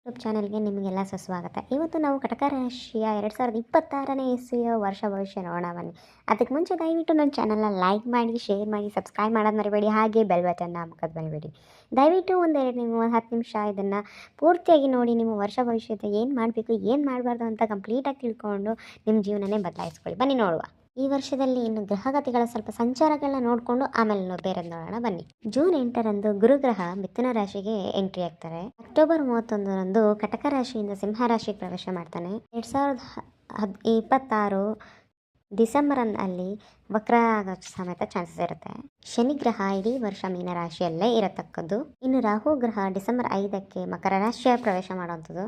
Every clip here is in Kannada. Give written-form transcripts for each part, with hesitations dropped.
ಯೂಟ್ಯೂಬ್ ಚಾನಲ್ಗೆ ನಿಮಗೆಲ್ಲ ಸುಸ್ವಾಗತ. ಇವತ್ತು ನಾವು ಕಟಕ ರಾಶಿಯ 2026ನೇ ಇಸ್ವಿಯ ವರ್ಷ ಭವಿಷ್ಯ ನೋಡೋಣ ಬನ್ನಿ. ಅದಕ್ಕೆ ಮುಂಚೆ ದಯವಿಟ್ಟು ನನ್ನ ಚಾನಲ್ನ ಲೈಕ್ ಮಾಡಿ, ಶೇರ್ ಮಾಡಿ, ಸಬ್ಸ್ಕ್ರೈಬ್ ಮಾಡೋದು ಮರಿಬೇಡಿ. ಹಾಗೆ ಬೆಲ್ ಬಟನ್ನ ಮುಖದ ಮರಿಬೇಡಿ. ದಯವಿಟ್ಟು ನೀವು 10 ನಿಮಿಷ ಇದನ್ನು ಪೂರ್ತಿಯಾಗಿ ನೋಡಿ. ನಿಮ್ಮ ವರ್ಷ ಭವಿಷ್ಯದ ಏನು ಮಾಡಬೇಕು, ಏನು ಮಾಡಬಾರ್ದು ಅಂತ ಕಂಪ್ಲೀಟಾಗಿ ತಿಳ್ಕೊಂಡು ನಿಮ್ಮ ಜೀವನನೇ ಬದಲಾಯಿಸ್ಕೊಳ್ಳಿ. ಬನ್ನಿ ನೋಡುವ. ಈ ವರ್ಷದಲ್ಲಿ ಇನ್ನು ಗ್ರಹಗತಿಗಳ ಸ್ವಲ್ಪ ಸಂಚಾರಗಳನ್ನ ನೋಡಿಕೊಂಡು ಆಮೇಲೆ ಬೇರೆ ನೋಡೋಣ ಬನ್ನಿ. ಜೂನ್ 8ರಂದು ಗುರುಗ್ರಹ ಮಿಥುನ ರಾಶಿಗೆ ಎಂಟ್ರಿ ಆಗ್ತಾರೆ. ಅಕ್ಟೋಬರ್ 31ರಂದು ಕಟಕ ರಾಶಿಯಿಂದ ಸಿಂಹ ರಾಶಿಗೆ ಪ್ರವೇಶ ಮಾಡ್ತಾನೆ. 2026 ಡಿಸೆಂಬರಲ್ಲಿ ವಕ್ರ ಆಗೋ ಸಮೇತ ಚಾನ್ಸಸ್ ಇರುತ್ತೆ. ಶನಿ ಗ್ರಹ ಇಡೀ ವರ್ಷ ಮೀನ ರಾಶಿಯಲ್ಲೇ ಇರತಕ್ಕದ್ದು. ಇನ್ನು ರಾಹು ಗ್ರಹ ಡಿಸೆಂಬರ್ 5ಕ್ಕೆ ಮಕರ ರಾಶಿಯ ಪ್ರವೇಶ ಮಾಡುವಂಥದ್ದು.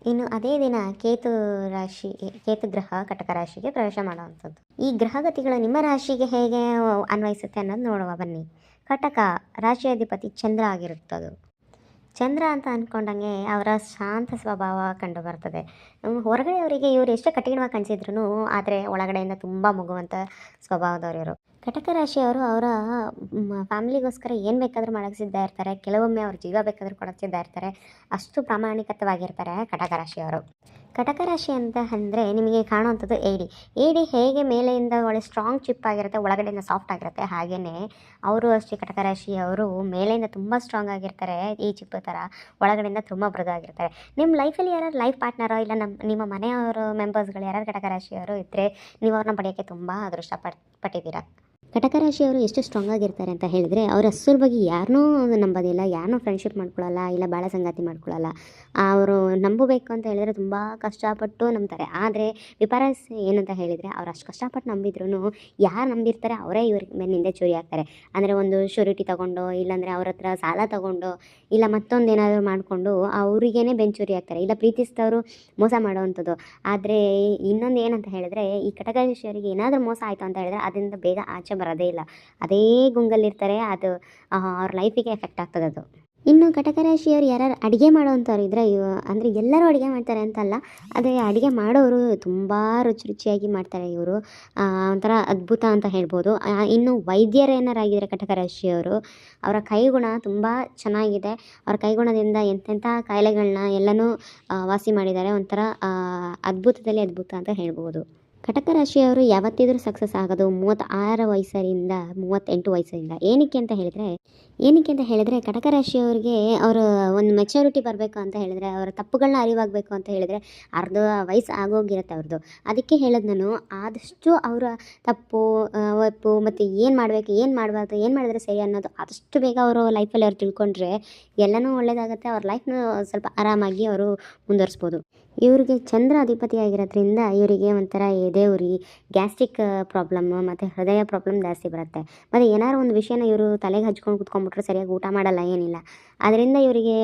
ಇನ್ನು ಅದೇ ದಿನ ಕೇತು ಗ್ರಹ ಕಟಕ ರಾಶಿಗೆ ಪ್ರವೇಶ ಮಾಡುವಂಥದ್ದು. ಈ ಗ್ರಹಗತಿಗಳು ನಿಮ್ಮ ರಾಶಿಗೆ ಹೇಗೆ ಅನ್ವಯಿಸುತ್ತೆ ಅನ್ನೋದು ನೋಡುವ ಬನ್ನಿ. ಕಟಕ ರಾಶಿಯಾಧಿಪತಿ ಚಂದ್ರ ಆಗಿರುತ್ತದು. ಚಂದ್ರ ಅಂತ ಅಂದ್ಕೊಂಡಂಗೆ ಅವರ ಶಾಂತ ಸ್ವಭಾವ ಕಂಡು ಬರ್ತದೆ. ಹೊರಗಡೆ ಅವರಿಗೆ ಇವರು ಎಷ್ಟೇ ಕಠಿಣವಾಗಿ ಕಾಣಿಸಿದ್ರು ಆದರೆ ಒಳಗಡೆಯಿಂದ ತುಂಬ ಮಗುವಂಥ ಸ್ವಭಾವದವರು ಇವರು. ಕಟಕ ರಾಶಿಯವರು ಅವರ ಫ್ಯಾಮಿಲಿಗೋಸ್ಕರ ಏನು ಬೇಕಾದರೂ ಮಾಡೋಕ್ಕೆ ಸಿದ್ಧ ಇರ್ತಾರೆ. ಕೆಲವೊಮ್ಮೆ ಅವ್ರ ಜೀವ ಬೇಕಾದರೂ ಕೊಡೋಕ್ಕೆ ಸಿದ್ಧ ಇರ್ತಾರೆ. ಅಷ್ಟು ಪ್ರಾಮಾಣಿಕವಾಗಿರ್ತಾರೆ ಕಟಕ ರಾಶಿಯವರು. ಕಟಕ ರಾಶಿ ಅಂತ ಅಂದರೆ ನಿಮಗೆ ಕಾಣುವಂಥದ್ದು ಏಡಿ ಹೇಗೆ ಮೇಲೆಯಿಂದ ಒಳ್ಳೆ ಸ್ಟ್ರಾಂಗ್ ಚಿಪ್ ಆಗಿರುತ್ತೆ, ಒಳಗಡೆಯಿಂದ ಸಾಫ್ಟ್ ಆಗಿರುತ್ತೆ, ಹಾಗೆಯೇ ಅವರು ಅಷ್ಟೇ ಕಟಕ ರಾಶಿಯವರು ಮೇಲೆಯಿಂದ ತುಂಬ ಸ್ಟ್ರಾಂಗ್ ಆಗಿರ್ತಾರೆ. ಈ ಚಿಪ್ ಥರ ಒಳಗಡೆಯಿಂದ ತುಂಬ ಮೃದುವಾಗಿರ್ತಾರೆ. ನಿಮ್ಮ ಲೈಫಲ್ಲಿ ಯಾರು ಲೈಫ್ ಪಾರ್ಟ್ನರೋ ಇಲ್ಲ ನಿಮ್ಮ ಮನೆಯವರು ಮೆಂಬರ್ಸ್ಗಳು ಯಾರು ಕಟಕ ರಾಶಿಯವರು ಇದ್ದರೆ ನೀವು ಅವ್ರನ್ನ ಪಡೆಯೋಕ್ಕೆ ತುಂಬ ಅದೃಷ್ಟ ಪಟ್ಟಿದ್ದೀರಾ. ಕಟಕ ರಾಶಿಯವರು ಎಷ್ಟು ಸ್ಟ್ರಾಂಗ್ ಆಗಿರ್ತಾರೆ ಅಂತ ಹೇಳಿದರೆ ಅವ್ರ ಸುಲಭವಾಗಿ ಯಾರನ್ನೂ ನಂಬೋದಿಲ್ಲ, ಯಾರನ್ನೂ ಫ್ರೆಂಡ್ಶಿಪ್ ಮಾಡ್ಕೊಳ್ಳಲ್ಲ, ಇಲ್ಲ ಬಾಳ ಸಂಗಾತಿ ಮಾಡ್ಕೊಳ್ಳಲ್ಲ. ಅವರು ನಂಬಬೇಕು ಅಂತ ಹೇಳಿದರೆ ತುಂಬ ಕಷ್ಟಪಟ್ಟು ನಂಬ್ತಾರೆ. ಆದರೆ ವಿಪರ್ಯಾಸ ಏನಂತ ಹೇಳಿದರೆ ಅವ್ರು ಅಷ್ಟು ಕಷ್ಟಪಟ್ಟು ನಂಬಿದ್ರೂ ಯಾರು ನಂಬಿರ್ತಾರೆ ಅವರೇ ಇವ್ರಿಗೆ ಬೆನ್ನಿಂದೆ ಚೂರಿ ಆಗ್ತಾರೆ. ಅಂದರೆ ಒಂದು ಶ್ಯೂರಿಟಿ ತೊಗೊಂಡು, ಇಲ್ಲಾಂದರೆ ಅವ್ರ ಹತ್ರ ಸಾಲ ತೊಗೊಂಡು, ಇಲ್ಲ ಮತ್ತೊಂದು ಏನಾದರೂ ಮಾಡಿಕೊಂಡು ಅವರಿಗೇ ಬೆಂಚೂರಿ ಆಗ್ತಾರೆ. ಇಲ್ಲ ಪ್ರೀತಿಸಿದವರು ಮೋಸ ಮಾಡೋವಂಥದ್ದು. ಆದರೆ ಇನ್ನೊಂದು ಏನಂತ ಹೇಳಿದರೆ ಈ ಕಟಕ ರಾಶಿಯವರಿಗೆ ಏನಾದರೂ ಮೋಸ ಆಯಿತು ಅಂತ ಹೇಳಿದರೆ ಅದರಿಂದ ಬೇಗ ಆಚೆ ಬರೋದೇ ಇಲ್ಲ. ಅದೇ ಗುಂಗಲ್ಲಿರ್ತಾರೆ. ಅದು ಅವ್ರ ಲೈಫಿಗೆ ಎಫೆಕ್ಟ್ ಆಗ್ತದೆ ಅದು. ಇನ್ನು ಕಟಕ ರಾಶಿಯವರು ಯಾರು ಅಡುಗೆ ಮಾಡೋವಂಥವ್ರು ಇದ್ದರೆ ಅಂದರೆ ಎಲ್ಲರೂ ಅಡುಗೆ ಮಾಡ್ತಾರೆ ಅಂತಲ್ಲ, ಆದರೆ ಅಡುಗೆ ಮಾಡೋರು ತುಂಬ ರುಚಿಯಾಗಿ ಮಾಡ್ತಾರೆ. ಇವರು ಒಂಥರ ಅದ್ಭುತ ಅಂತ ಹೇಳ್ಬೋದು. ಇನ್ನು ವೈದ್ಯರೇನಾರಾಗಿದ್ದಾರೆ ಕಟಕ ರಾಶಿಯವರು, ಅವರ ಕೈಗುಣ ತುಂಬ ಚೆನ್ನಾಗಿದೆ. ಅವರ ಕೈಗುಣದಿಂದ ಎಂತೆಂಥ ಕಾಯಿಲೆಗಳನ್ನ ಎಲ್ಲನೂ ವಾಸಿ ಮಾಡಿದ್ದಾರೆ. ಒಂಥರ ಅದ್ಭುತದಲ್ಲಿ ಅದ್ಭುತ ಅಂತ ಹೇಳ್ಬೋದು. ಕಟಕ ರಾಶಿಯವರು ಯಾವತ್ತಿದ್ರೂ ಸಕ್ಸಸ್ ಆಗೋದು 36 ವಯಸ್ಸರಿಂದ 38 ವಯಸ್ಸರಿಂದ. ಏನಕ್ಕೆ ಅಂತ ಹೇಳಿದರೆ ಕಟಕ ರಾಶಿಯವರಿಗೆ ಅವರು ಒಂದು ಮೆಚುರಿಟಿ ಬರಬೇಕು ಅಂತ ಹೇಳಿದರೆ, ಅವರ ತಪ್ಪುಗಳನ್ನ ಅರಿವಾಗಬೇಕು ಅಂತ ಹೇಳಿದರೆ ಅರ್ಧ ವಯಸ್ಸು ಆಗೋಗಿರುತ್ತೆ ಅವ್ರದ್ದು. ಅದಕ್ಕೆ ಹೇಳೋದು ನಾನು, ಆದಷ್ಟು ಅವರ ಒಪ್ಪು ಮತ್ತು ಏನು ಮಾಡಬೇಕು, ಏನು ಮಾಡಬಾರ್ದು, ಏನು ಮಾಡಿದ್ರೆ ಸರಿ ಅನ್ನೋದು ಆದಷ್ಟು ಬೇಗ ಅವರು ಲೈಫಲ್ಲಿ ಅವ್ರು ತಿಳ್ಕೊಂಡ್ರೆ ಎಲ್ಲನೂ ಒಳ್ಳೆಯದಾಗುತ್ತೆ. ಅವ್ರ ಲೈಫ್ನ ಸ್ವಲ್ಪ ಆರಾಮಾಗಿ ಅವರು ಮುಂದುವರಿಸ್ಬೋದು. ಇವ್ರಿಗೆ ಚಂದ್ರ ಅಧಿಪತಿ ಆಗಿರೋದ್ರಿಂದ ಇವರಿಗೆ ಒಂಥರ ಎದೆ ಉರಿ, ಗ್ಯಾಸ್ಟ್ರಿಕ್ ಪ್ರಾಬ್ಲಮ್ಮು ಮತ್ತು ಹೃದಯ ಪ್ರಾಬ್ಲಮ್ ಜಾಸ್ತಿ ಬರುತ್ತೆ. ಮತ್ತು ಏನಾದ್ರು ಒಂದು ವಿಷಯನ ಇವರು ತಲೆಗೆ ಹಚ್ಕೊಂಡು ಕೂತ್ಕೊಂಡ್ಬಿಟ್ರೆ ಸರಿಯಾಗಿ ಊಟ ಮಾಡಲ್ಲ, ಏನಿಲ್ಲ. ಅದರಿಂದ ಇವರಿಗೆ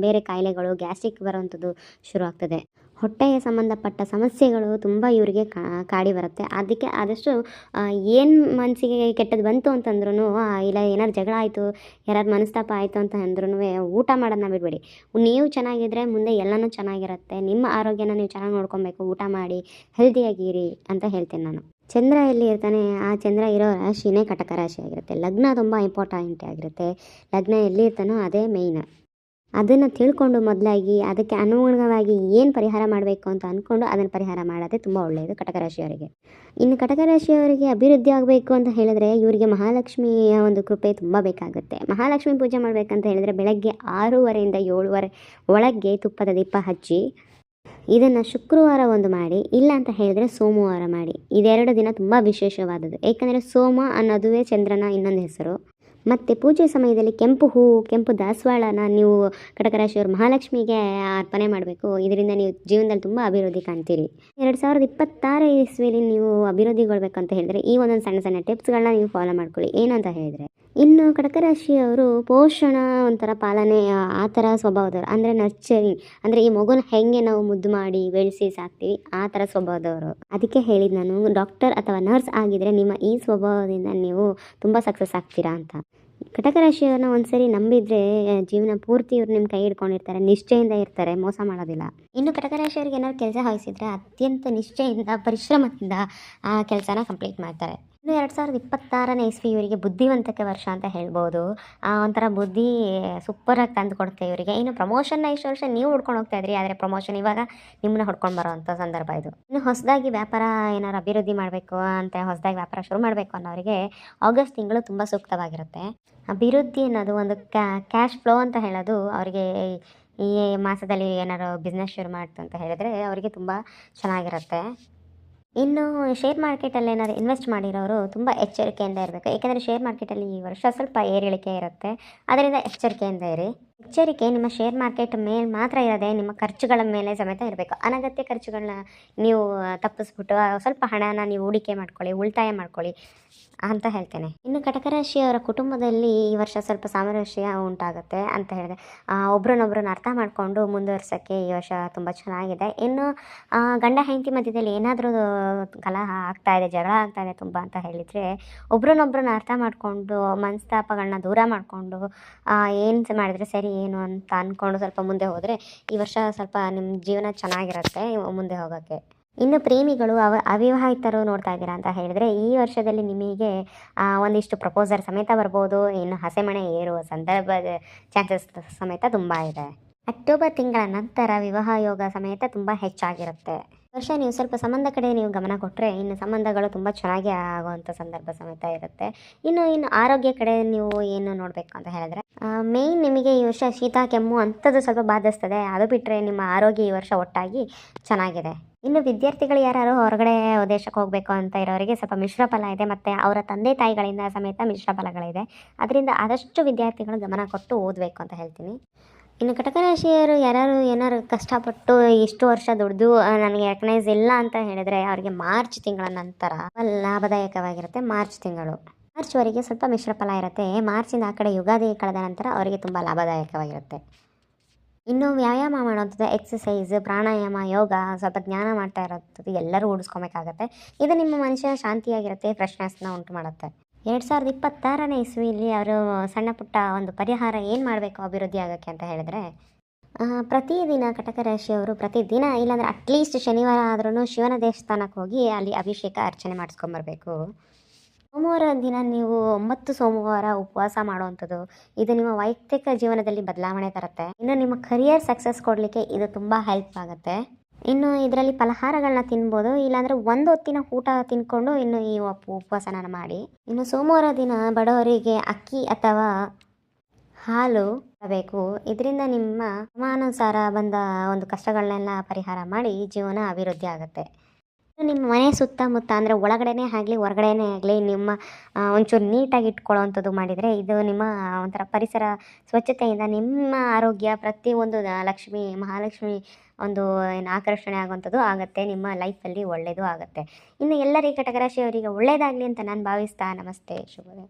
ಬೇರೆ ಕಾಯಿಲೆಗಳು, ಗ್ಯಾಸ್ಟ್ರಿಕ್ ಬರೋವಂಥದ್ದು ಶುರು ಆಗ್ತದೆ. ಹೊಟ್ಟೆಗೆ ಸಂಬಂಧಪಟ್ಟ ಸಮಸ್ಯೆಗಳು ತುಂಬ ಇವರಿಗೆ ಕಾಡಿ ಬರುತ್ತೆ. ಅದಕ್ಕೆ ಆದಷ್ಟು ಏನು ಮನಸ್ಸಿಗೆ ಕೆಟ್ಟದ್ದು ಬಂತು ಅಂತಂದ್ರೂ, ಇಲ್ಲ ಏನಾದ್ರು ಜಗಳ ಆಯಿತು, ಯಾರಾದ್ರು ಮನಸ್ತಾಪ ಆಯಿತು ಅಂತ ಅಂದ್ರೂ ಊಟ ಮಾಡೋದನ್ನ ಬಿಡಬೇಡಿ. ನೀವು ಚೆನ್ನಾಗಿದ್ದರೆ ಮುಂದೆ ಎಲ್ಲನೂ ಚೆನ್ನಾಗಿರುತ್ತೆ. ನಿಮ್ಮ ಆರೋಗ್ಯನ ನೀವು ಚೆನ್ನಾಗಿ ನೋಡ್ಕೊಬೇಕು. ಊಟ ಮಾಡಿ ಹೆಲ್ದಿಯಾಗಿರಿ ಅಂತ ಹೇಳ್ತೀನಿ ನಾನು. ಚಂದ್ರ ಎಲ್ಲಿ ಇರ್ತಾನೆ, ಆ ಚಂದ್ರ ಇರೋ ರಾಶಿನೇ ಕಟಕ ರಾಶಿ ಆಗಿರುತ್ತೆ. ಲಗ್ನ ತುಂಬ ಇಂಪಾರ್ಟೆಂಟ್ ಆಗಿರುತ್ತೆ. ಲಗ್ನ ಎಲ್ಲಿ ಇರ್ತಾನೋ ಅದೇ ಮೇಯ್ನ್. ಅದನ್ನು ತಿಳ್ಕೊಂಡು ಮೊದಲಾಗಿ ಅದಕ್ಕೆ ಅನುಗುಣವಾಗಿ ಏನು ಪರಿಹಾರ ಮಾಡಬೇಕು ಅಂತ ಅಂದ್ಕೊಂಡು ಅದನ್ನು ಪರಿಹಾರ ಮಾಡೋದೇ ತುಂಬ ಒಳ್ಳೆಯದು ಕಟಕ ರಾಶಿಯವರಿಗೆ. ಇನ್ನು ಕಟಕ ರಾಶಿಯವರಿಗೆ ಅಭಿವೃದ್ಧಿ ಆಗಬೇಕು ಅಂತ ಹೇಳಿದ್ರೆ ಇವರಿಗೆ ಮಹಾಲಕ್ಷ್ಮಿಯ ಒಂದು ಕೃಪೆ ತುಂಬ ಬೇಕಾಗುತ್ತೆ. ಮಹಾಲಕ್ಷ್ಮಿ ಪೂಜೆ ಮಾಡಬೇಕಂತ ಹೇಳಿದರೆ ಬೆಳಗ್ಗೆ 6:30ರಿಂದ 7:30 ಒಳಗೆ ತುಪ್ಪದ ದೀಪ ಹಚ್ಚಿ, ಇದನ್ನು ಶುಕ್ರವಾರ ಒಂದು ಮಾಡಿ, ಇಲ್ಲ ಅಂತ ಹೇಳಿದರೆ ಸೋಮವಾರ ಮಾಡಿ. ಇದೆರಡು ದಿನ ತುಂಬ ವಿಶೇಷವಾದದ್ದು. ಏಕೆಂದರೆ ಸೋಮ ಅನ್ನೋದುವೇ ಚಂದ್ರನ ಇನ್ನೊಂದು ಹೆಸರು. ಮತ್ತು ಪೂಜೆ ಸಮಯದಲ್ಲಿ ಕೆಂಪು ಹೂವು, ಕೆಂಪು ದಾಸವಾಳನ ನೀವು ಕಟಕ ರಾಶಿಯವರು ಮಹಾಲಕ್ಷ್ಮಿಗೆ ಅರ್ಪಣೆ ಮಾಡಬೇಕು. ಇದರಿಂದ ನೀವು ಜೀವನದಲ್ಲಿ ತುಂಬ ಅಭಿವೃದ್ಧಿ ಕಾಣ್ತೀರಿ. 2026 ಇಸ್ವಿಲಿ ನೀವು ಅಭಿವೃದ್ಧಿಗೊಳ್ಬೇಕಂತ ಹೇಳಿದರೆ ಈ ಒಂದೊಂದು ಸಣ್ಣ ಸಣ್ಣ ಟಿಪ್ಸ್ಗಳನ್ನ ನೀವು ಫಾಲೋ ಮಾಡ್ಕೊಳ್ಳಿ. ಏನು ಅಂತ ಹೇಳಿದರೆ, ಇನ್ನು ಕಟಕ ರಾಶಿಯವರು ಪೋಷಣ ಒಂಥರ ಪಾಲನೆ ಆ ಥರ ಸ್ವಭಾವದವರು. ಅಂದರೆ ನರ್ಚರಿಂಗ್, ಅಂದರೆ ಈ ಮಗುನ ಹೆಂಗೆ ನಾವು ಮುದ್ದು ಮಾಡಿ ಬೆಳೆಸಿ ಸಾಕ್ತೀವಿ ಆ ಥರ ಸ್ವಭಾವದವರು. ಅದಕ್ಕೆ ಹೇಳಿದ್ದು ನಾನು, ಡಾಕ್ಟರ್ ಅಥವಾ ನರ್ಸ್ ಆಗಿದ್ದರೆ ನಿಮ್ಮ ಈ ಸ್ವಭಾವದಿಂದ ನೀವು ತುಂಬ ಸಕ್ಸಸ್ ಆಗ್ತೀರಾ ಅಂತ. ಕಟಕ ರಾಶಿಯವ್ರನ್ನ ಒಂದ್ಸರಿ ನಂಬಿದರೆ ಜೀವನ ಪೂರ್ತಿ ಇವ್ರು ನಿಮ್ಮ ಕೈ ಹಿಡ್ಕೊಂಡಿರ್ತಾರೆ. ನಿಷ್ಠೆಯಿಂದ ಇರ್ತಾರೆ, ಮೋಸ ಮಾಡೋದಿಲ್ಲ. ಇನ್ನು ಕಟಕ ರಾಶಿಯವ್ರಿಗೆ ಏನಾದ್ರು ಕೆಲಸ ವಹಿಸಿದರೆ ಅತ್ಯಂತ ನಿಷ್ಠೆಯಿಂದ ಪರಿಶ್ರಮದಿಂದ ಆ ಕೆಲಸನ ಕಂಪ್ಲೀಟ್ ಮಾಡ್ತಾರೆ. ಇನ್ನು 2026ನೇ ಇಸ್ವಿ ಇವರಿಗೆ ಬುದ್ಧಿವಂತಿಕೆ ವರ್ಷ ಅಂತ ಹೇಳ್ಬೋದು. ಒಂಥರ ಬುದ್ಧಿ ಸೂಪರಾಗಿ ತಂದು ಕೊಡುತ್ತೆ ಇವರಿಗೆ. ಇನ್ನು ಪ್ರಮೋಷನ್ನ ಇಷ್ಟು ವರ್ಷ ನೀವು ಹುಡ್ಕೊಂಡು ಹೋಗ್ತಾ ಇದ್ರಿ, ಆದರೆ ಪ್ರಮೋಷನ್ ಇವಾಗ ನಿಮ್ಮನ್ನ ಹುಡ್ಕೊಂಡು ಬರೋವಂಥ ಸಂದರ್ಭ ಇದು. ಇನ್ನು ಹೊಸದಾಗಿ ವ್ಯಾಪಾರ ಏನಾರು ಅಭಿವೃದ್ಧಿ ಮಾಡಬೇಕು ಅಂತ ಹೊಸದಾಗಿ ವ್ಯಾಪಾರ ಶುರು ಮಾಡಬೇಕು ಅನ್ನೋರಿಗೆ ಆಗಸ್ಟ್ ತಿಂಗಳು ತುಂಬ ಸೂಕ್ತವಾಗಿರುತ್ತೆ. ಅಭಿವೃದ್ಧಿ ಅನ್ನೋದು ಒಂದು ಕ್ಯಾಶ್ ಫ್ಲೋ ಅಂತ ಹೇಳೋದು ಅವರಿಗೆ ಈ ಮಾಸದಲ್ಲಿ ಏನಾರು ಬಿಸ್ನೆಸ್ ಶುರು ಮಾಡ್ತು ಅಂತ ಹೇಳಿದರೆ ಅವರಿಗೆ ತುಂಬ ಚೆನ್ನಾಗಿರುತ್ತೆ. ಇನ್ನು ಶೇರ್ ಮಾರ್ಕೆಟಲ್ಲಿ ಏನಾದ್ರು ಇನ್ವೆಸ್ಟ್ ಮಾಡಿರೋರು ತುಂಬ ಎಚ್ಚರಿಕೆಯಿಂದ ಇರಬೇಕು. ಏಕೆಂದರೆ ಶೇರ್ ಮಾರ್ಕೆಟಲ್ಲಿ ಈ ವರ್ಷ ಸ್ವಲ್ಪ ಏರಿಳಿಕೆ ಇರುತ್ತೆ, ಅದರಿಂದ ಎಚ್ಚರಿಕೆಯಿಂದ ಇರಿ. ಎಚ್ಚರಿಕೆ ನಿಮ್ಮ ಶೇರ್ ಮಾರ್ಕೆಟ್ ಮೇಲೆ ಮಾತ್ರ ಇರದೆ ನಿಮ್ಮ ಖರ್ಚುಗಳ ಮೇಲೆ ಸಮೇತ ಇರಬೇಕು. ಅನಗತ್ಯ ಖರ್ಚುಗಳನ್ನ ನೀವು ತಪ್ಪಿಸ್ಬಿಟ್ಟು ಸ್ವಲ್ಪ ಹಣನ ನೀವು ಹೂಡಿಕೆ ಮಾಡ್ಕೊಳ್ಳಿ, ಉಳಿತಾಯ ಮಾಡ್ಕೊಳ್ಳಿ ಅಂತ ಹೇಳ್ತೇನೆ. ಇನ್ನು ಕಟಕ ರಾಶಿಯವರ ಕುಟುಂಬದಲ್ಲಿ ಈ ವರ್ಷ ಸ್ವಲ್ಪ ಸಾಮರಸ್ಯ ಉಂಟಾಗುತ್ತೆ ಅಂತ ಹೇಳಿದೆ. ಒಬ್ರನ್ನೊಬ್ರನ್ನ ಅರ್ಥ ಮಾಡಿಕೊಂಡು ಮುಂದುವರ್ಸೋಕ್ಕೆ ಈ ವರ್ಷ ತುಂಬ ಚೆನ್ನಾಗಿದೆ. ಇನ್ನು ಗಂಡ ಹೆಂಡತಿ ಮಧ್ಯದಲ್ಲಿ ಏನಾದರೂ ಕಲಹ ಆಗ್ತಾ ಇದೆ, ಜಗಳ ಆಗ್ತಾ ಇದೆ ತುಂಬ ಅಂತ ಹೇಳಿದರೆ ಒಬ್ರನ್ನೊಬ್ರನ್ನ ಅರ್ಥ ಮಾಡಿಕೊಂಡು ಮನಸ್ತಾಪಗಳನ್ನ ದೂರ ಮಾಡಿಕೊಂಡು ಏನು ಮಾಡಿದರೆ ಸರಿ ಏನು ಅಂತ ಅಂದ್ಕೊಂಡು ಸ್ವಲ್ಪ ಮುಂದೆ ಹೋದರೆ ಈ ವರ್ಷ ಸ್ವಲ್ಪ ನಿಮ್ಮ ಜೀವನ ಚೆನ್ನಾಗಿರುತ್ತೆ ಮುಂದೆ ಹೋಗೋಕ್ಕೆ. ಇನ್ನು ಪ್ರೇಮಿಗಳು ಅವಿವಾಹಿತರು ನೋಡ್ತಾ ಇದ್ದೀರಾ ಅಂತ ಹೇಳಿದರೆ ಈ ವರ್ಷದಲ್ಲಿ ನಿಮಗೆ ಒಂದಿಷ್ಟು ಪ್ರಪೋಸರ್ ಸಮೇತ ಬರ್ಬೋದು. ಇನ್ನು ಹಸೆಮಣೆ ಏರುವ ಸಂದರ್ಭದ ಚಾನ್ಸಸ್ ಸಮೇತ ತುಂಬ ಇದೆ. ಅಕ್ಟೋಬರ್ ತಿಂಗಳ ನಂತರ ವಿವಾಹ ಯೋಗ ಸಮೇತ ತುಂಬ ಹೆಚ್ಚಾಗಿರುತ್ತೆ. ವರ್ಷ ನೀವು ಸ್ವಲ್ಪ ಸಂಬಂಧ ಕಡೆ ನೀವು ಗಮನ ಕೊಟ್ಟರೆ ಇನ್ನು ಸಂಬಂಧಗಳು ತುಂಬ ಚೆನ್ನಾಗಿ ಆಗುವಂಥ ಸಂದರ್ಭ ಸಮೇತ ಇರುತ್ತೆ. ಇನ್ನು ಆರೋಗ್ಯ ಕಡೆ ನೀವು ಏನು ನೋಡಬೇಕು ಅಂತ ಹೇಳಿದ್ರೆ ಮೇಯ್ನ್ ನಿಮಗೆ ಈ ವರ್ಷ ಶೀತ ಕೆಮ್ಮು ಅಂಥದ್ದು ಸ್ವಲ್ಪ ಬಾಧಿಸ್ತದೆ. ಅದು ಬಿಟ್ಟರೆ ನಿಮ್ಮ ಆರೋಗ್ಯ ಈ ವರ್ಷ ಒಟ್ಟಾಗಿ ಚೆನ್ನಾಗಿದೆ. ಇನ್ನು ವಿದ್ಯಾರ್ಥಿಗಳು ಯಾರು ಹೊರಗಡೆ ದೇಶಕ್ಕೆ ಹೋಗಬೇಕು ಅಂತ ಇರೋರಿಗೆ ಸ್ವಲ್ಪ ಮಿಶ್ರ ಫಲ ಇದೆ, ಮತ್ತು ಅವರ ತಂದೆ ತಾಯಿಗಳಿಂದ ಸಮೇತ ಮಿಶ್ರ ಫಲಗಳಿದೆ. ಅದರಿಂದ ಆದಷ್ಟು ವಿದ್ಯಾರ್ಥಿಗಳು ಗಮನ ಕೊಟ್ಟು ಓದಬೇಕು ಅಂತ ಹೇಳ್ತೀನಿ. ಇನ್ನು ಕಟಕ ರಾಶಿಯವರು ಯಾರು ಏನಾರು ಕಷ್ಟಪಟ್ಟು ಇಷ್ಟು ವರ್ಷ ದುಡ್ದು ನನಗೆ ರೆಕಗ್ನೈಸ್ ಇಲ್ಲ ಅಂತ ಹೇಳಿದರೆ ಅವರಿಗೆ ಮಾರ್ಚ್ ತಿಂಗಳ ನಂತರ ಲಾಭದಾಯಕವಾಗಿರುತ್ತೆ. ಮಾರ್ಚ್ ತಿಂಗಳು ಮಾರ್ಚ್ವರೆಗೆ ಸ್ವಲ್ಪ ಮಿಶ್ರ ಫಲ ಇರುತ್ತೆ. ಮಾರ್ಚಿಂದ ಆ ಕಡೆ ಯುಗಾದಿ ಕಳೆದ ನಂತರ ಅವರಿಗೆ ತುಂಬ ಲಾಭದಾಯಕವಾಗಿರುತ್ತೆ. ಇನ್ನು ವ್ಯಾಯಾಮ ಮಾಡೋಂಥದ್ದು, ಎಕ್ಸಸೈಸ್, ಪ್ರಾಣಾಯಾಮ, ಯೋಗ, ಸ್ವಲ್ಪ ಜ್ಞಾನ ಮಾಡ್ತಾ ಇರೋಂಥದ್ದು ಎಲ್ಲರೂ ರೂಢಿಸ್ಕೊಬೇಕಾಗತ್ತೆ. ಇದು ನಿಮ್ಮ ಮನುಷ್ಯ ಶಾಂತಿಯಾಗಿರುತ್ತೆ, ಫ್ರೆಶ್ನೆಸ್ನ ಉಂಟು ಮಾಡುತ್ತೆ. 2026ನೇ ಇಸ್ವಿಯಲ್ಲಿ ಅವರು ಸಣ್ಣ ಪುಟ್ಟ ಒಂದು ಪರಿಹಾರ ಏನು ಮಾಡಬೇಕು ಅಭಿವೃದ್ಧಿ ಆಗೋಕ್ಕೆ ಅಂತ ಹೇಳಿದ್ರೆ ಪ್ರತಿದಿನ ಕಟಕ ರಾಶಿಯವರು ಪ್ರತಿದಿನ ಇಲ್ಲಾಂದರೆ ಅಟ್ಲೀಸ್ಟ್ ಶನಿವಾರ ಆದ್ರೂ ಶಿವನ ದೇವಸ್ಥಾನಕ್ಕೆ ಹೋಗಿ ಅಲ್ಲಿ ಅಭಿಷೇಕ ಅರ್ಚನೆ ಮಾಡಿಸ್ಕೊಂಬರ್ಬೇಕು. ಸೋಮವಾರ ದಿನ ನೀವು 9 ಸೋಮವಾರ ಉಪವಾಸ ಮಾಡುವಂಥದ್ದು ಇದು ನಿಮ್ಮ ವೈಯಕ್ತಿಕ ಜೀವನದಲ್ಲಿ ಬದಲಾವಣೆ ತರುತ್ತೆ. ಇನ್ನು ನಿಮ್ಮ ಕರಿಯರ್ ಸಕ್ಸಸ್ ಕೊಡಲಿಕ್ಕೆ ಇದು ತುಂಬ ಹೆಲ್ಪ್ ಆಗುತ್ತೆ. ಇನ್ನು ಇದರಲ್ಲಿ ಫಲಹಾರಗಳನ್ನ ತಿನ್ಬೋದು, ಇಲ್ಲಾಂದರೆ ಒಂದು ಹೊತ್ತಿನ ಊಟ ತಿನ್ಕೊಂಡು ಇನ್ನು ಈ ಉಪವಾಸನ ಮಾಡಿ. ಇನ್ನು ಸೋಮವಾರ ದಿನ ಬಡವರಿಗೆ ಅಕ್ಕಿ ಅಥವಾ ಹಾಲು ಬೇಕು. ಇದರಿಂದ ನಿಮ್ಮ ಕ್ರಮಾನುಸಾರ ಬಂದ ಒಂದು ಕಷ್ಟಗಳನ್ನೆಲ್ಲ ಪರಿಹಾರ ಮಾಡಿ ಜೀವನ ಅಭಿವೃದ್ಧಿ ಆಗುತ್ತೆ. ನಿಮ್ಮ ಮನೆ ಸುತ್ತಮುತ್ತ ಅಂದರೆ ಒಳಗಡೆನೇ ಆಗಲಿ ಹೊರಗಡೆನೇ ಆಗಲಿ ನಿಮ್ಮ ಒಂಚೂರು ನೀಟಾಗಿ ಇಟ್ಕೊಳ್ಳೋವಂಥದ್ದು ಮಾಡಿದರೆ ಇದು ನಿಮ್ಮ ಒಂಥರ ಪರಿಸರ ಸ್ವಚ್ಛತೆಯಿಂದ ನಿಮ್ಮ ಆರೋಗ್ಯ ಪ್ರತಿಯೊಂದು ಲಕ್ಷ್ಮಿ ಮಹಾಲಕ್ಷ್ಮಿ ಒಂದು ಏನು ಆಕರ್ಷಣೆ ಆಗುವಂಥದ್ದು ಆಗುತ್ತೆ. ನಿಮ್ಮ ಲೈಫಲ್ಲಿ ಒಳ್ಳೆಯದು ಆಗುತ್ತೆ. ಇನ್ನು ಎಲ್ಲರಿಗೆ ಕಟಕ ರಾಶಿಯವರಿಗೆ ಒಳ್ಳೆಯದಾಗಲಿ ಅಂತ ನಾನು ಭಾವಿಸ್ತಾ ನಮಸ್ತೆ, ಶುಭೋದಯ.